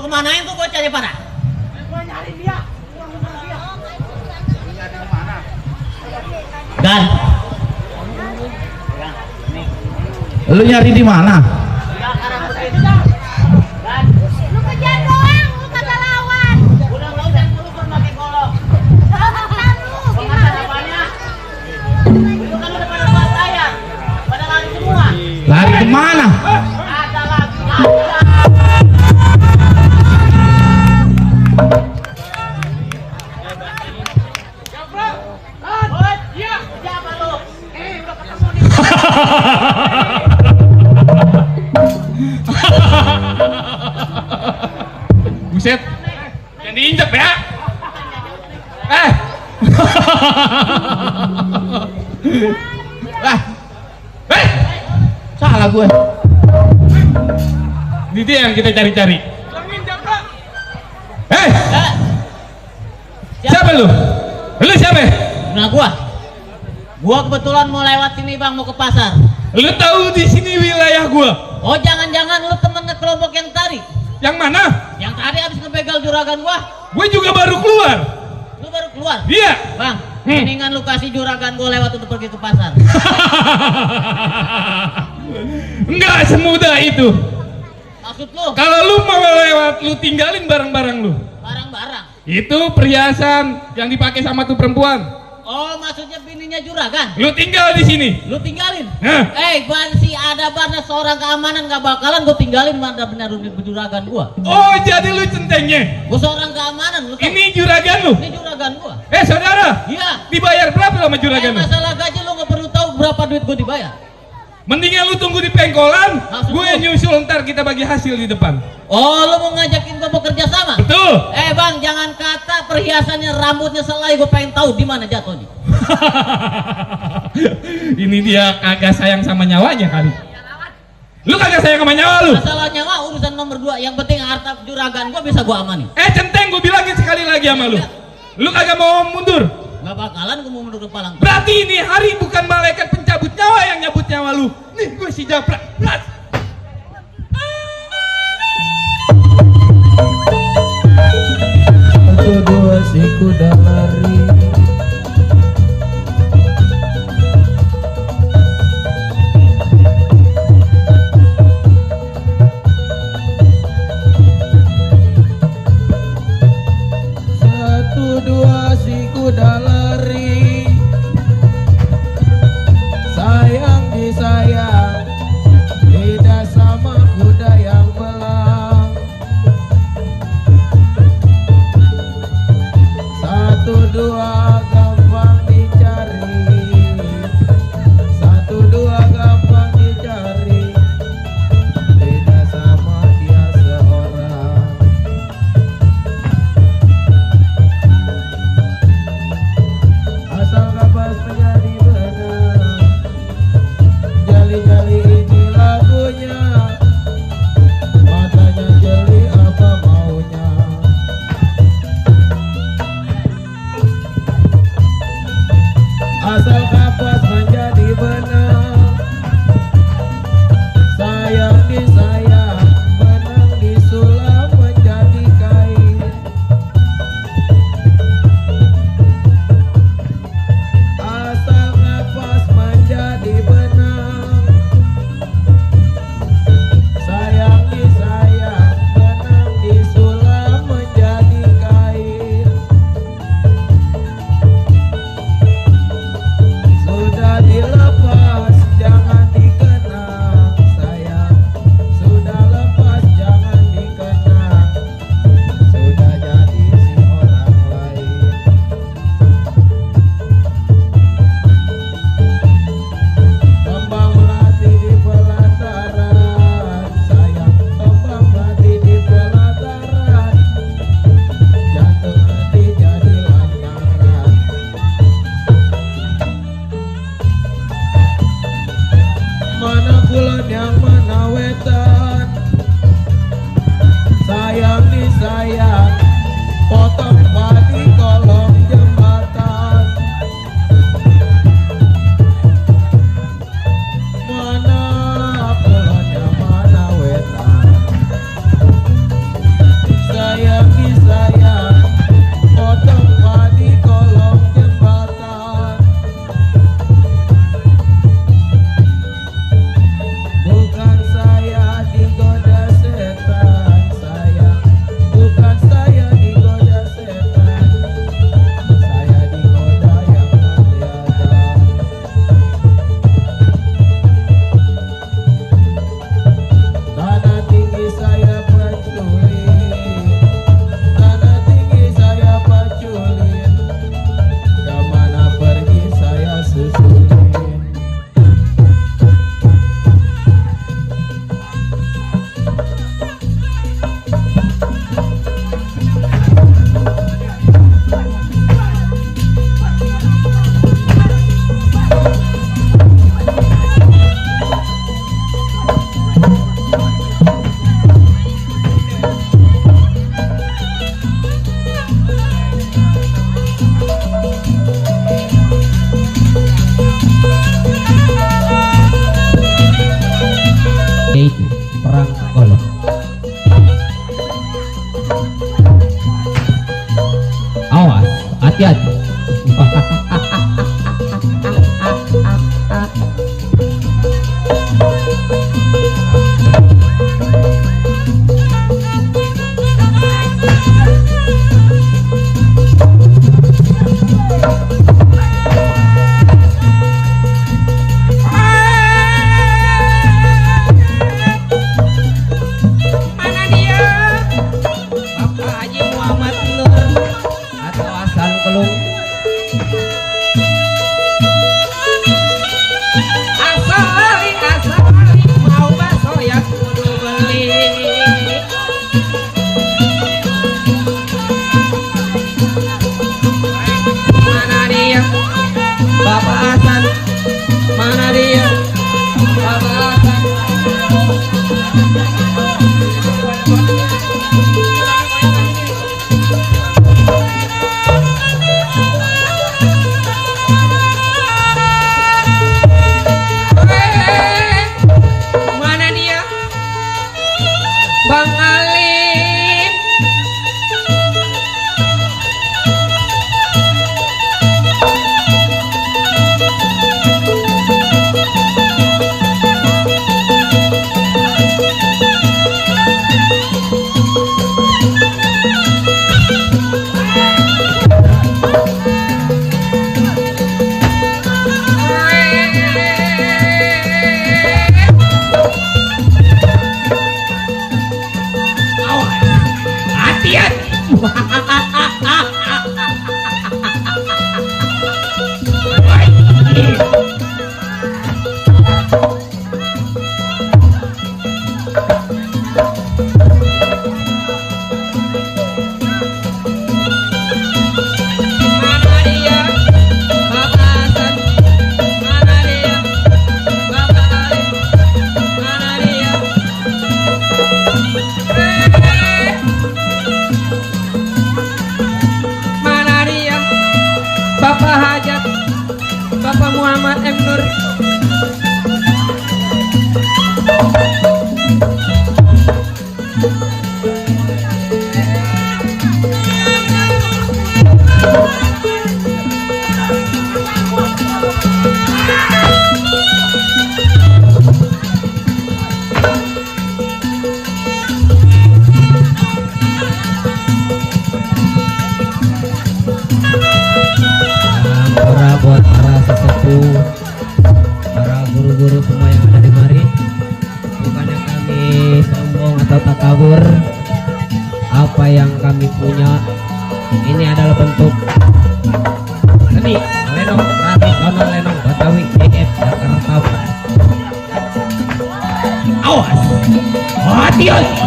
Lu kemanain tuh bocahnya pada? Gua nyari dia. Nyari mana? Dan Lu nyari di mana? Lu kejar doang, lu kagak lawan. udah nggak usah lu pakai golok. Lu gimana? Itu kan udah pada buat saya, pada lari semua. Lari kemana? Ada lagi. Iya. Siapa lu? Udah ketemu nih. Buset, yang diinjek ya? Salah gue. Ini dia yang kita cari-cari. Langin Japra. Siapa lu? Lu siapa? Nah gua kebetulan mau lewat sini bang, mau ke pasar. Lu tahu di sini wilayah gua? Oh jangan-jangan lu temennya kelompok yang tadi? Yang mana? Yang tadi habis ngebegal juragan gua. Gue juga baru keluar. Lu baru keluar? Iya. Bang, mendingan lu kasih juragan gua lewat untuk pergi ke pasar. Enggak semudah itu. Maksud lu? Kalau lu mau lewat, lu tinggalin barang-barang lu. Barang-barang. Itu perhiasan yang dipakai sama tuh perempuan. Oh maksudnya bininya juragan? Lu tinggal di sini. Lu tinggalin? Hah? Ban si ada barna seorang keamanan gak bakalan gua tinggalin mana benar juragan gua. Oh, jadi lu centengnya. Gua seorang keamanan lu tahu? Ini juragan lu. Ini juragan gua. Saudara. Iya. Dibayar berapa sama juragan lu? Masalah gaji lu gak perlu tahu berapa duit gua dibayar. Mendingan lu tunggu di pengkolan. Maksud Gue lu? nyusul, ntar kita bagi hasil di depan. Oh, lu mau ngajakin gua bekerja sama? Betul. Bang, jangan kata perhiasannya, rambutnya selai, gua pengen tahu di mana jatuhnya. Ini dia kagak sayang sama nyawanya kali. Lu kagak sayang sama nyawa lu? Masalah nyawa urusan nomor 2, yang penting harta juragan gua bisa gua amani. Centeng, gue bilangin sekali lagi sama lu. Lu kagak mau mundur. Gak bakalan gua mau mundur ke palang. Berarti ini hari bukan malaikat pencabut nyawa yang nyabut nyawa lu. Nih gue si Japra. Blas. Satu dua si kuda lari. Satu dua si kuda lari. Sayang disayang, tidak sama kuda yang belang. Satu dua gampang dicari. Satu dua gampang dicari. Tidak sama dia seorang. Asal kapas menjadi benang. Jali-jali ini lagunya. Matanya jeli apa maunya. Asal kapas menjadi benang. Sayang disayang, benang disulam menjadi kain. Asal kapas menjadi benang. Sayang disayang, benang disulam menjadi kain. Sudah dilepas, jangan dikenang, sayang. Sudah lepas, jangan dikenang. Sudah jadi si orang lain. Kembang melati di pelataran, sayang. Kembang melati di pelataran. Jantung hati jadi lantaran. Mana kulon yang mana wetan. Sayang disayang, potong padi kolong jembatan. Mana kulon yang mana wetan. Bapak Hajat, Bapak Muhammad M. Nur. Buat para sesepuh, para guru-guru semua yang ada di mari, bukannya kami sombong atau takabur. Apa yang kami punya ini adalah bentuk seni lenong tradisional, lenong Betawi JF Jakarta. Awas, hati-hati.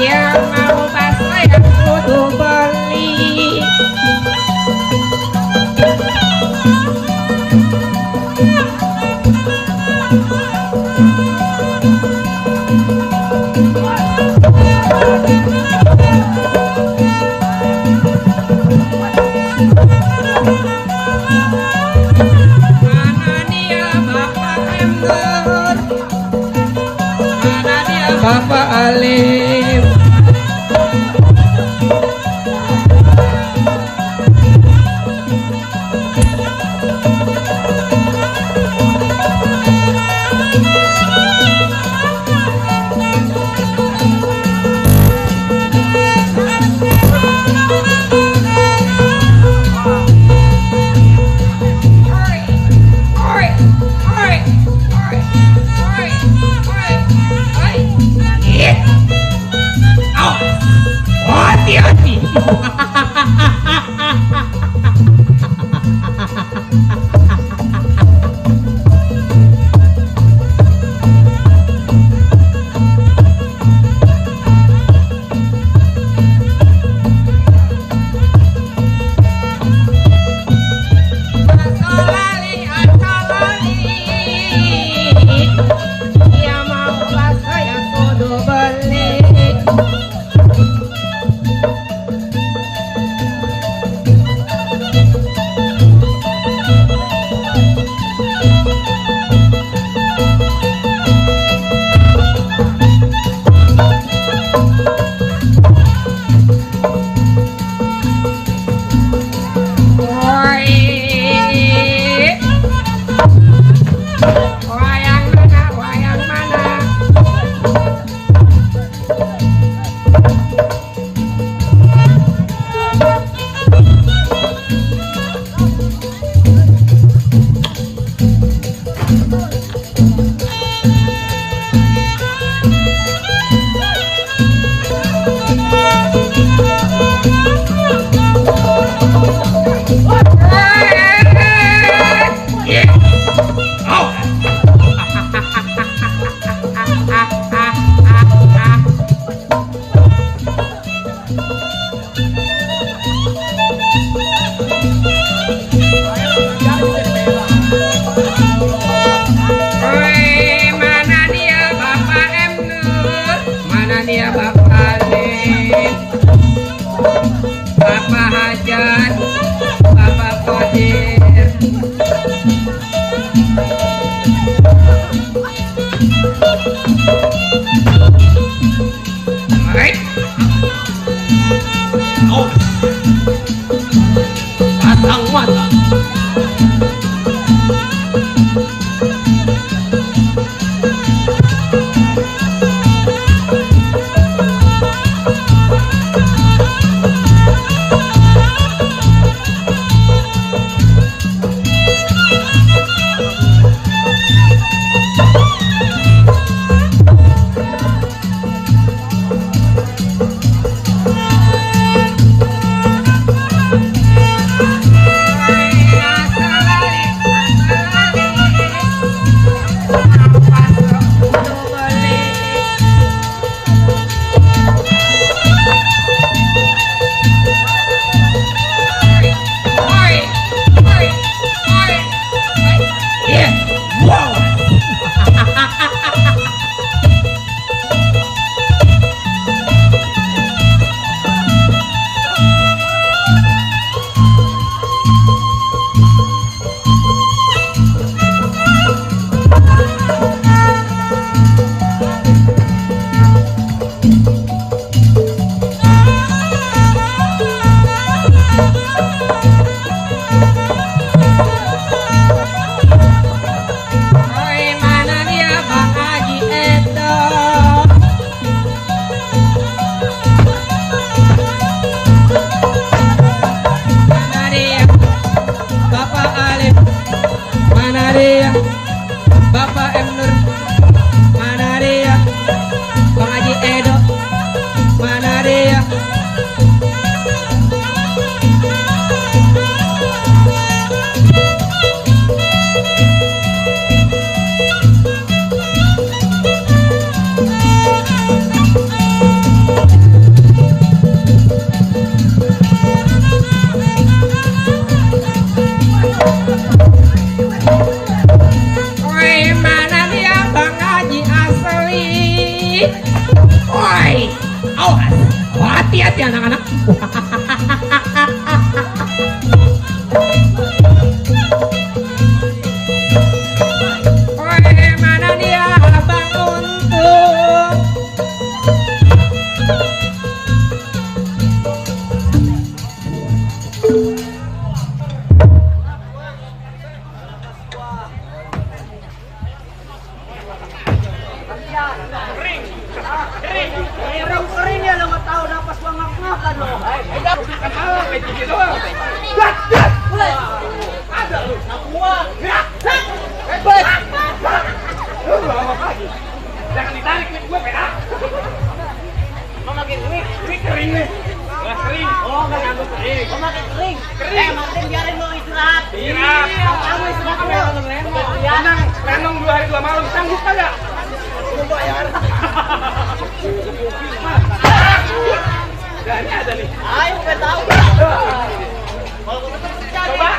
Yang mau bakso yang kudu beli. Mana dia Bapak M. Nur? Mana dia Bapak Alim? Hati-hati. Yang mau bakso yang kudu beli. Wayang mana? Mana dia Bapak M. Nur? Mana dia Bapak Alim? Bapak Hajat, Bapak Qadir. Baik. Pasang mata. Hati-hati anak-anak. Woi, mana dia Bang Untung? Kering ya lo nggak tahu napas gua ngap-ngapan lo. Ada lu, gua. Hebat. Jangan ditarik nih gue peda. Mau makin kering nih. Wah, kering. Oh, enggak nyangkut kering. Mau makin kering. Martin biarin lo istirahat. Istirahat. Kamu istirahat. Tenang, renung 2 hari 2 malam sanggup kagak? Mau bayar. Nah, ini ada nih. Ayo, gue tahu. Coba.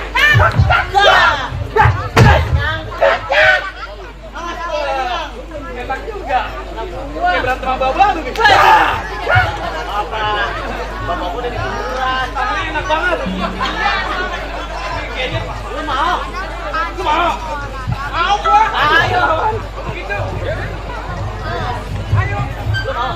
Enak juga. Kayak berantem sama bapak tuh nih. Apa? Bapak udah di kuburan. Tangannya enak banget. Kayaknya lu mau? Lu mau? Mau gua? Ayo. Gitu. Ayo. Lu mau?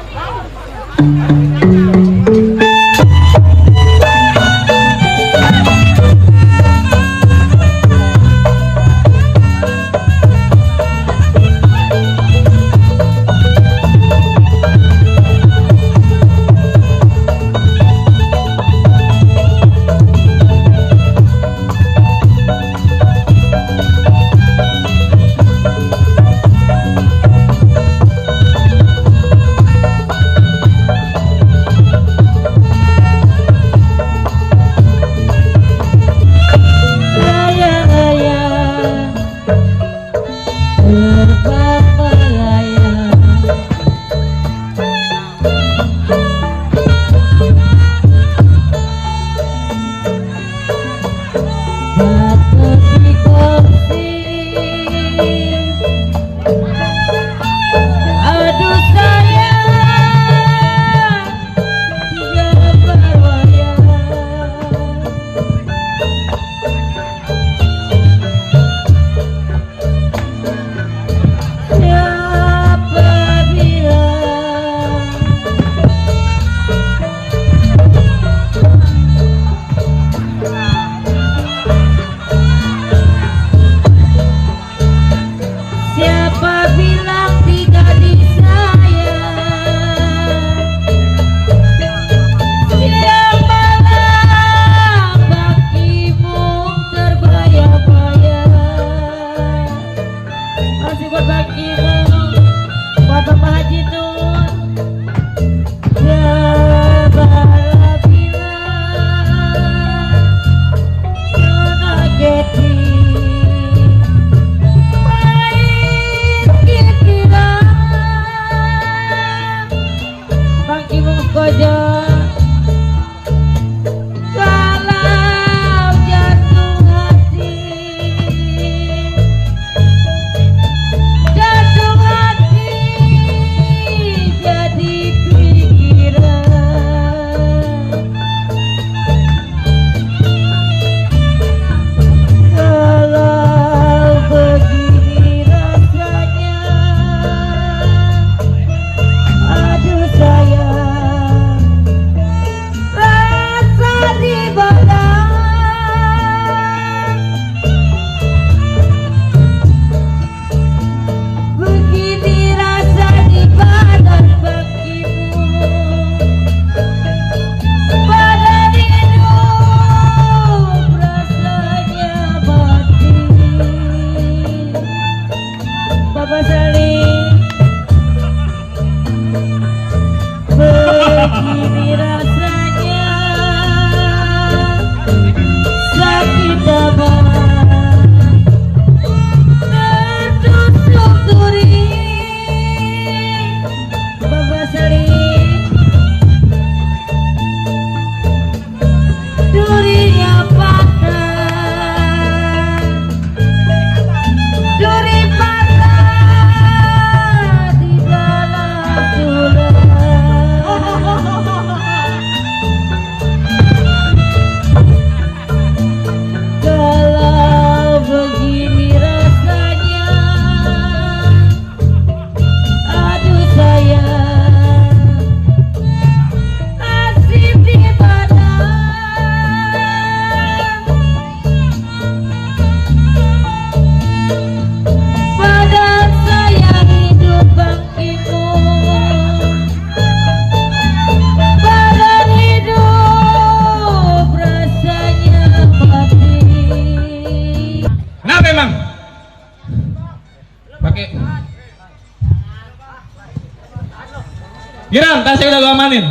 Giran, tasnya udah gue amanin.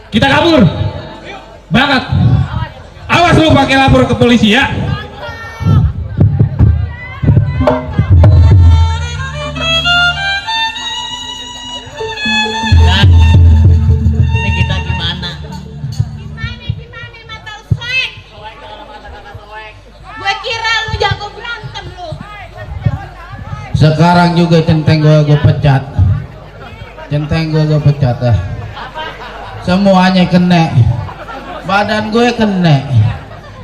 Kita kabur. Berangkat. Awas lu pakai lapor ke polisi ya. Dan ini kita gimana? Gimana mata lu soek. Gue kira lu jago berantem lu. Sekarang juga centeng gue pecat. Centeng gue pecat ah. Semuanya kena. Badan gue kena.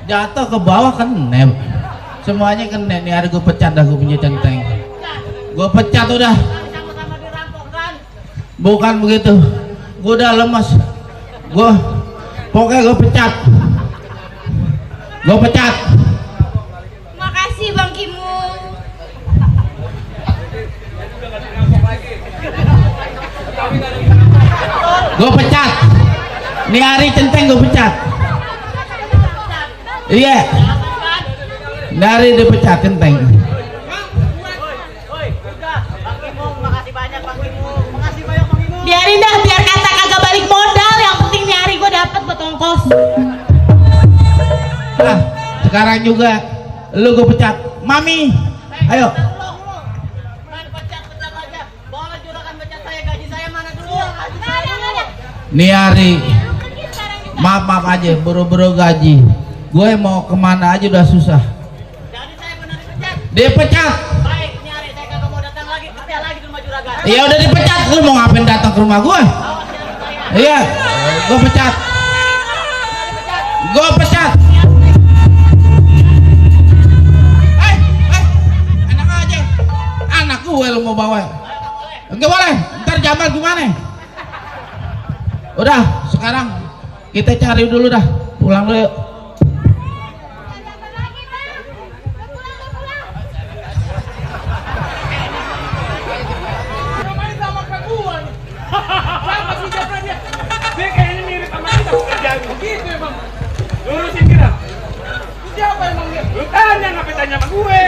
Jatuh ke bawah kena. Semuanya kena. Nih hari gue pecat dah gue punya centeng. Gue pecat udah. Sama-sama dirampok kan? Bukan begitu. Gue udah lemas. Pokoknya gue pecat. Gue pecat. Makasih Bang Kimu. Gue pecat. Nih hari centeng gue pecat. Iya. Nih hari dipecat centeng. Woi, udah. Bang Kimung, makasih banyak Bang Kimung. Makasih banyak Bang Kimung. Biarin dah, biar kata kagak balik modal. Yang penting nih hari gue dapet buat ongkos. Ah, sekarang juga lu gue pecat. Mami, ayo. Main pecat-pecat aja. Boleh juragan pecat saya, gaji saya mana dulu? Nggak ada. Nih hari, Lu pergi sekarang juga. maaf aja, buru-buru gaji. Gue mau kemana aja udah susah. Jadi saya benar dipecat. Dia pecat. Baik, nyari saya kagak mau datang lagi, kerja lagi di rumah juragan. Ya udah dipecat. Lu mau ngapain datang ke rumah gue? Awas nyari saya. Iya, gue pecat. Gue pecat. Enak aja. Anak gue lu mau bawa. Enggak boleh. Ntar Jamal gimana? Udah, sekarang kita cari dulu dah. Pulang dulu yuk. Dia kayaknya mirip sama kita pekerjaan begitu emang. Lurusin kita. Lu siapa emang dia? Lu tanya, ngapain tanya sama gue?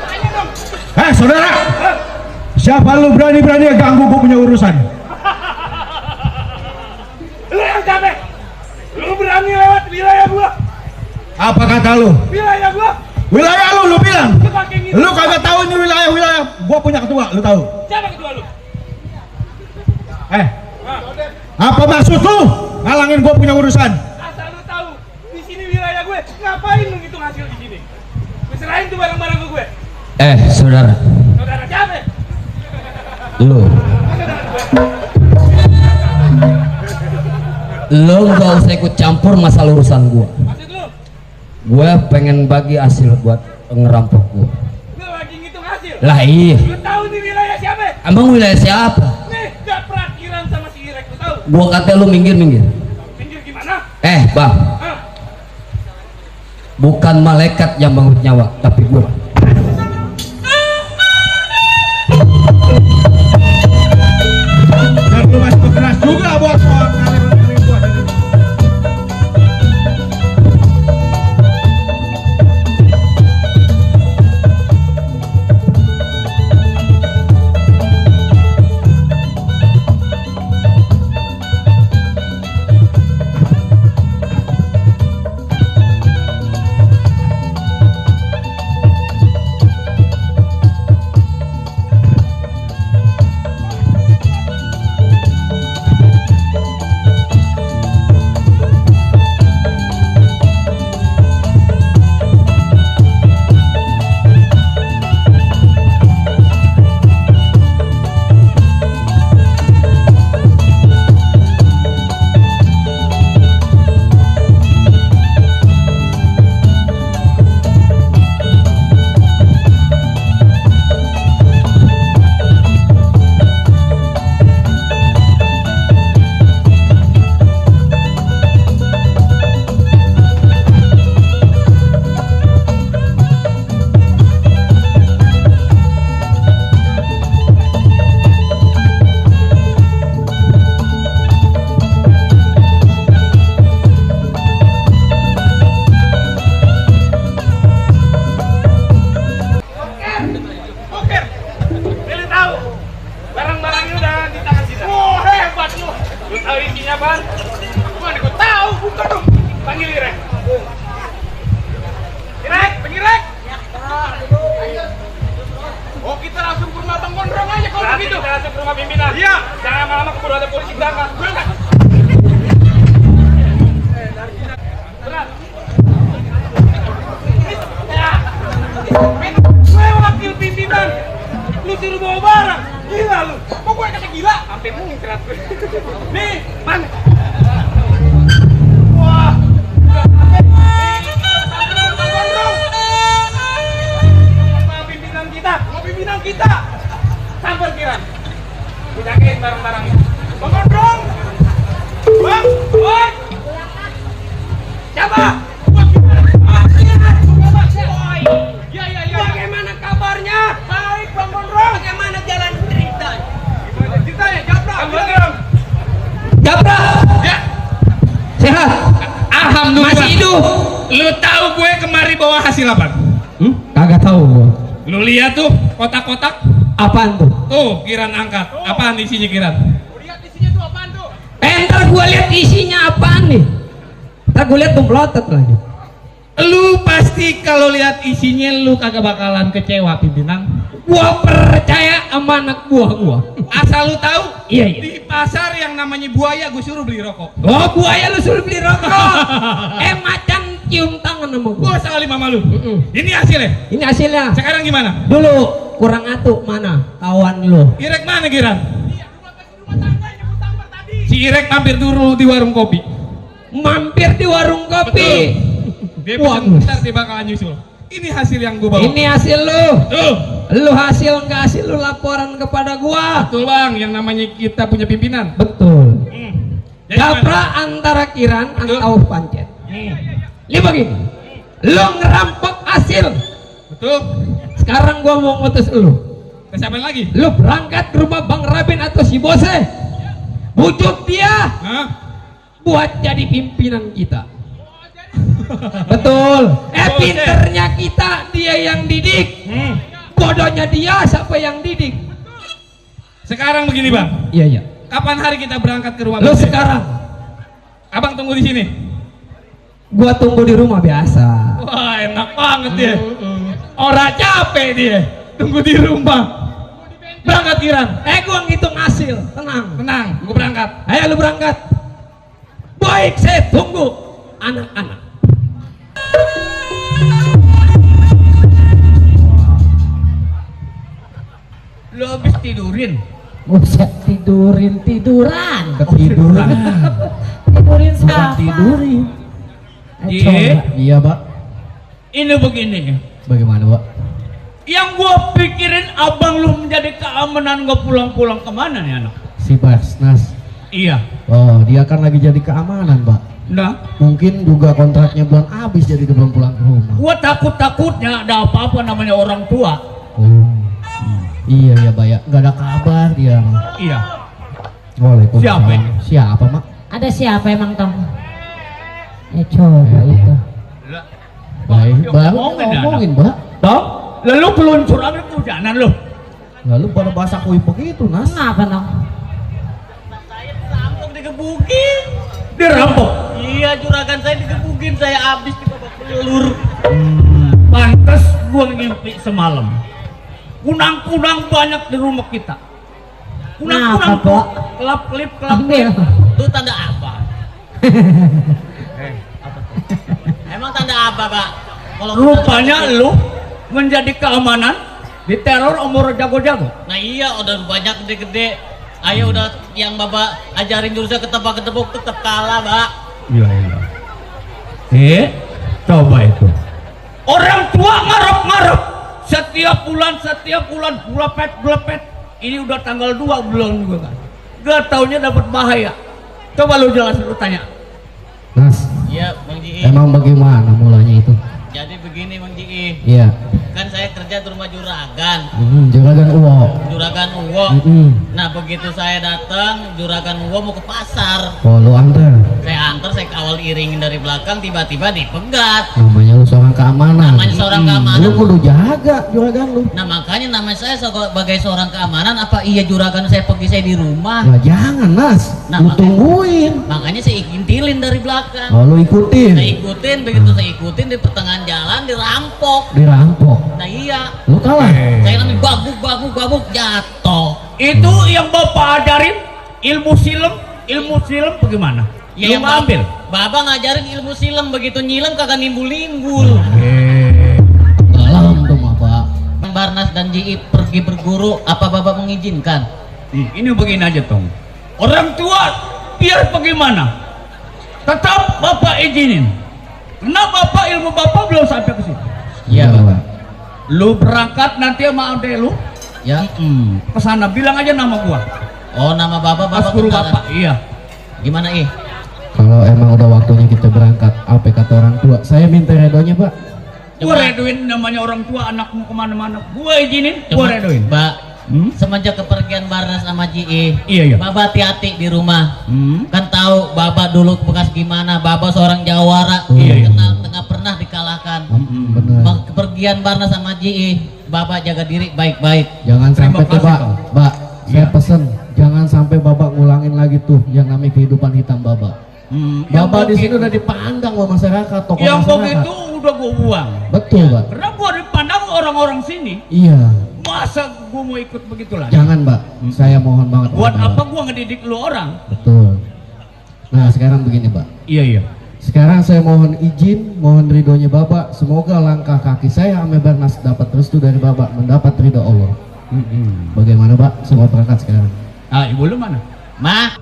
Tanya dong. Saudara, siapa lu berani-berani ganggu gue punya urusan? Lu yang capek. Lu berani lewat wilayah gua. Apa kata lu? Wilayah gua. Wilayah lu bilang. Lu pakai gitu. Lu kagak tahu ini wilayah gua punya ketua, lu tahu? Siapa ketua lu? Apa maksud lu ngalangin gua punya urusan? Asal lu tahu, di sini wilayah gue. Ngapain lu ngitung hasil di sini? Lu serahin tuh barang-barang ke gue. Saudara, Saudara siapa? lu gak usah ikut campur masalah urusan gua. Maksud lu? Gue pengen bagi hasil buat ngerampok gua. Lu lagi ngitung hasil? Lah iya, Lu tahu di wilayah siapa? emang wilayah siapa? Nih, gak perakiran sama si Irek, lu tahu? Gua kata lu minggir. Pinggir gimana? Bang, Hah? bukan malaikat yang mengurut nyawa, tapi gua. Dan lu masih keras juga buat soal ngalangin gua. kabur ada polisi berangkat. Berangkat. Berat. Gue wakil pimpinan. Lu suruh bawa barang. Gila lu. Kok gue kata gila? Sampai muncrat. Nih, mana? Wah. Pimpinan kita sampai kiran jagain barang-barangnya. Bang Gondrong, bang, oi, siapa? Ya, bagaimana kabarnya? Baik, Bang Gondrong. Bagaimana jalan cerita? Gimana ceritanya, Japra? Bang Gondrong, Japra, Ya, sehat? alhamdulillah. Masih hidup? Lu tahu gue kemari bawa hasil apa? Kagak tahu gua. Lu lihat tuh kotak-kotak. Apaan tuh? Tuh, Kiran angkat. Apaan isinya Kiran? lihat isinya tuh apaan tuh? Ntar gua lihat isinya apaan nih. Ntar gua lihat tuh melotot lagi. Lu pasti kalau lihat isinya lu kagak bakalan kecewa pimpinan. Gua percaya sama anak buah gua. Asal lu tahu, Iya, iya. di pasar yang namanya buaya gue suruh beli rokok. Oh, buaya lu suruh beli rokok. Macan cium tangan sama gua. Gua sekali mama lu. Ini hasilnya. Ini hasilnya. Sekarang gimana? Dulu kurang atuh mana kawan lu? Irek mana Kiran? Si Irek mampir dulu di warung kopi. Mampir di warung kopi. Dia Wah, bentar dia bakalan nyusul. Ini hasil yang gua bawa. Ini hasil lu. Tuh. Lu hasil nggak hasil lu laporan kepada gua. Betul bang, yang namanya kita punya pimpinan. Betul. Jadi Japra gimana? antara Kiran Betul. atau Pancet. Ini begini. Lu ngerampok hasil. Betul. Sekarang gua mau ngutus lu. Ke siapa lagi? Lu berangkat ke rumah Bang Rabin atau si Bose. Bujuk dia Hah? buat jadi pimpinan kita. Betul. Bose. Pinternya kita dia yang didik. Bodohnya dia siapa yang didik? Sekarang begini bang. Iya iya. Kapan hari kita berangkat ke rumah Lu Bose? sekarang Abang tunggu di sini. gua tunggu di rumah biasa. Wah enak banget dia. Orang capek dia. Tunggu di rumah. Berangkat Kiran. Gua ngitung hasil. Tenang. Tenang, gue berangkat. Ayo lu berangkat. Baik, saya tunggu anak-anak. Lu habis tidurin. Buset, tiduran. Ketiduran. Tidurin siapa? Tidurin. Iya. Iya, Pak. Ini begini. Bagaimana, Pak? Yang gua pikirin abang lu menjadi keamanan gak pulang-pulang kemana nih anak? Si Basnas. Iya. Oh, dia kan lagi jadi keamanan, Pak. Nah, Mungkin juga kontraknya belum habis jadi dia belum pulang ke rumah. gua takut-takutnya ada apa-apa namanya orang tua. Oh. Iya ya, Pak ya. Nggak ada kabar dia. Iya. Waalaikumsalam. Siapa ini? Siapa, Mak? Ada siapa emang Tong? Coba itu. Baik, Bang. ngomongin, Ngomongin, Pak. Toh, lalu peluncurannya ke hujanan lu. Lalu pada bahasa kui begitu, Nas. Kenapa Tong? Saya dirampok digebukin. Dirampok. Iya, juragan saya digebukin, saya habis di babak pelur. Pantes gua ngimpi semalam. Kunang-kunang banyak di rumah kita. Kunang-kunang Kenapa, Pak? kelap-kelip Ambil. Itu tanda apa? Emang tanda apa, Pak? Kalau Rupanya lu menjadi keamanan diteror umur jago-jago. Nah iya, udah banyak gede-gede. Ayo udah yang Bapak ajarin jurusnya ketebak-ketebuk tetap kalah, Pak. Iya. Coba itu. Orang tua ngarep-ngarep setiap bulan belepet. Ini udah tanggal 2 belum juga kan. Gak taunya dapat bahaya. Coba lu jelasin, lu tanya. Nas, Iya, Bang Ji. emang bagaimana mulanya itu? Jadi begini, Bang Ji. Iya. Kan saya kerja di rumah juragan. Juragan Uwo. Juragan Uwo. Nah, begitu saya datang, Juragan Uwo mau ke pasar. Oh, lu antar. Saya antar, saya kawal iringin dari belakang, tiba-tiba dipegat. Namanya lu seorang keamanan. Namanya seorang keamanan. Lu kudu jaga juragan lu. Nah, makanya namanya saya sebagai seorang keamanan, apa iya juragan saya pergi saya di rumah? Lah jangan, Nas. Nah, Lu makanya- tungguin. Makanya saya intilin dari belakang. Oh, lu ikutin. Saya ikutin, begitu saya ikutin di pertengahan jalan dirampok. Dirampok. Nah iya, Lu kalah. saya namanya babuk jatuh. Itu yang bapak ajarin, ilmu silem bagaimana? Ya, Lu ngambil? Baba ngajarin ilmu silem, begitu nyilem kagak nimbul-nimbul. Galang tuh mah Pak. Bang Barnas dan Ji pergi berguru, apa Baba mengizinkan? Ini begini aja Tong. Orang tua biar bagaimana? Tetap Bapak izinin. Karena Bapak ilmu Bapak belum sampai ke situ. Iya, Baba. Lu berangkat nanti sama adek lu. Ya. Kesana bilang aja nama gua. Oh, nama Baba Pas guru kenalan. Bapak. Iya. Gimana, Ih? Kalau emang udah waktunya kita berangkat, apa kata orang tua? Saya minta redonya, Pak. Gua Coba. redoin, namanya orang tua, anakmu kemana-mana. Gua izinin, gua Coba, redoin. Mbak, Hmm? semenjak kepergian Barnas sama Ji, Iya. Baba hati-hati di rumah. Hmm? Kan tahu Baba dulu bekas gimana, Baba seorang jawara, Iya. kenal tengah pernah dikalahkan. Bener. Kepergian Barnas sama Ji, Baba jaga diri baik-baik. Jangan Terima sampai tuh, kasih, Pak. Tom. Pak, saya Iya. pesen jangan sampai Bapak ngulangin lagi tuh yang namanya kehidupan hitam Bapak. Bapak di sini udah dipandang sama masyarakat, tokoh Yang masyarakat. begitu udah gua buang. Betul, Pak. Karena gua dipandang orang-orang sini. Iya. Masa gua mau ikut begitu lagi? Jangan, Pak. Saya mohon banget. Buat Pak. apa gua ngedidik lu orang? Betul. Nah, sekarang begini, Pak. Iya. Sekarang saya mohon izin, mohon ridhonya Bapak. Semoga langkah kaki saya Ame Barnas dapat restu dari Bapak, mendapat ridho Allah. Bagaimana, Pak? Semua berangkat sekarang. Ah, ibu lu mana? Ma,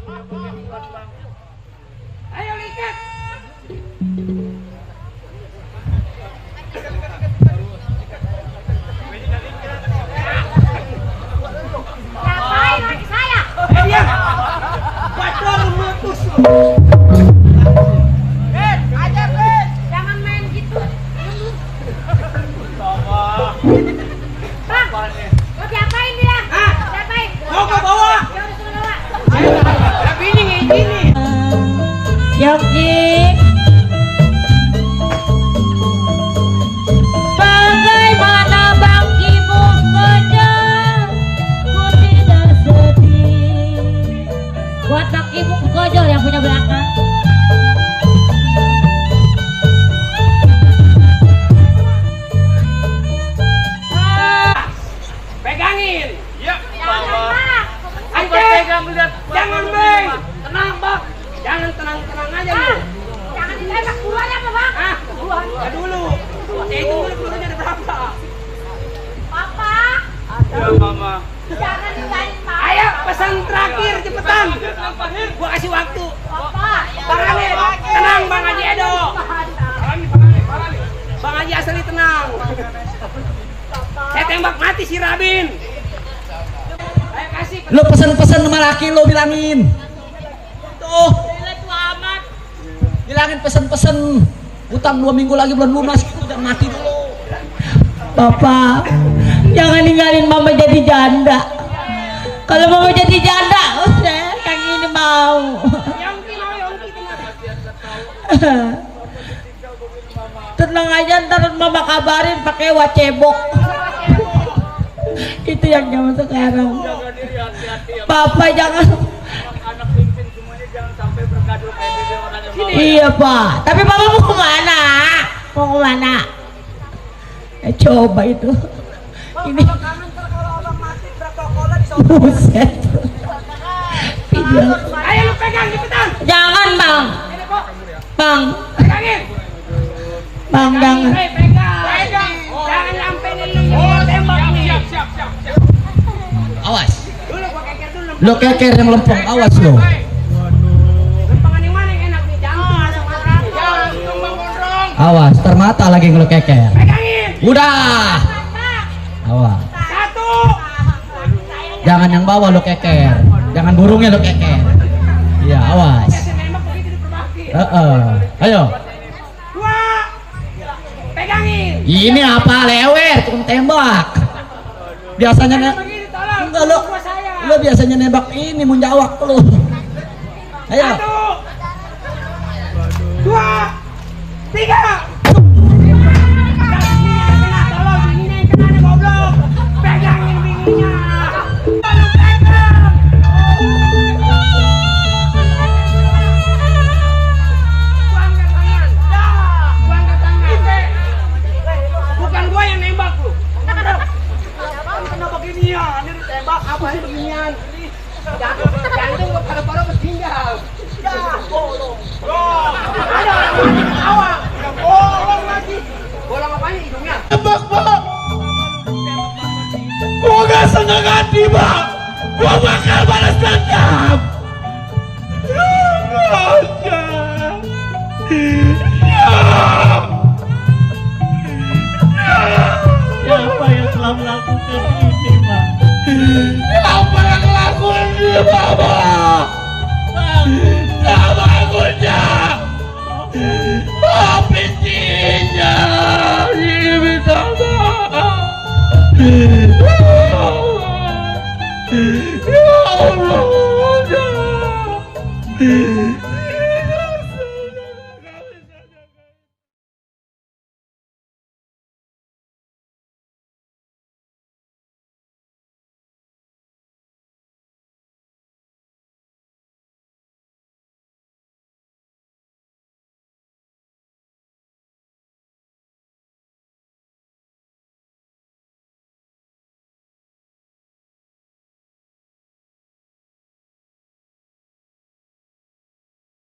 Ayo lihat. Ngapain lagi saya? Diam. Bacor meletus. Jangan main gitu. Bang, mau diapain dia? Hah? Diapain? Mau ke bawah. Ya udah suruh bawa. Tapi ini ngizini. Yogi. Bagaimana bangkimu saja, ku tidak sedih. Buat bangkimu kojol yang punya belakang. Pegangin. Iya. Jangan, Aceh. Pegang lihat. Jangan bang. Tenang bang. Jangan tenang-tenang aja lu. jangan ditembak duluan apa bang? Ah, ya dulu. Saya hitung dulu pelurunya ada berapa. Papa, Ya mama. jangan ninggalin mama. Ayo pesan terakhir cepetan. Gua kasih waktu. Papa, Bang Ali, tenang Bang Haji Edo. Bang Haji Asli tenang. Saya tembak mati si Rabin. Ayo kasih. Lo pesan-pesan sama laki lo bilangin. Tuh, bilangin pesan-pesan. Utang 2 minggu lagi belum lunas, udah mati dulu. Bapak, jangan ninggalin mama jadi janda. Kalau mama jadi janda, udah yang ini mau. Yongki mau Yongki tenang. Tenang aja, ntar mama kabarin pakai wacebok. Itu yang zaman sekarang. Papa jangan. Iya Pak, tapi Papa mau kemana? Mau kemana? Coba itu. Ini. Buset. Video. Ayo lu pegang cepetan. Jangan Bang. Bang. Pegangin. Bang jangan. Pegang. Jangan sampai lu tembak nih. Siap. awas. Dulu gua keker dulu. Lo keker yang lempeng, awas lo. Lempengan yang mana yang enak nih? Jangan tumbang gondrong. Awas, termata lagi lo keker. Pegangin. Udah. Awas. 1. Jangan yang bawah lo keker. Jangan burungnya lo keker. Iya, awas. Biasa nembak begitu diperbaki. Ayo. 2. Pegangin. Ini apa lewer, tukang tembak. Biasanya Begitu tolong. enggak lo. Gua saya. Lo biasanya nembak ini munjawak lo. Ayo. 1. 2. 3. Tolong bininya yang kena nih goblok. Pegangin bininya. Tolong pegang. Gua angkat tangan. Gua angkat tangan. Bukan gua yang nembak lu. Kena beginian, ini ditembak apa sih beginian? Jantung gua pada Ya Allah.